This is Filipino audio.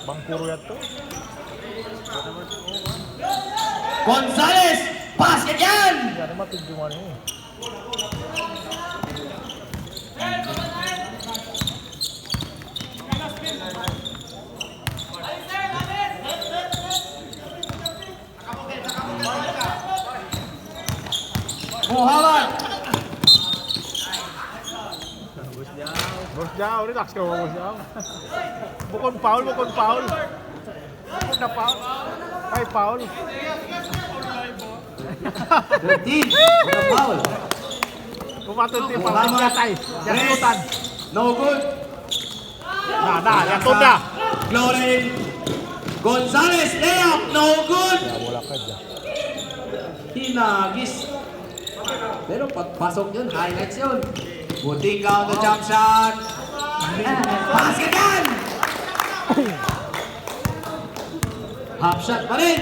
Bangkuro yan to. Gonzales! Basket yan! Yan naman tigduman eh. Muhammad! Bos Jao, relax ka mo Bos Jao. Bukod foul, bukod foul. Bukod na foul. Ay, foul. 13. Walang foul. Kumatun ti foul. Muhammad. Yatay. Yatutan. No good. Yatun na. Glorin. Gonzales, layup, no good. Wala ka dyan. Hinagis. Pero pagpasok yun, highlights yun. Buting ka on the jump shot. Basket yan! Half shot pa rin.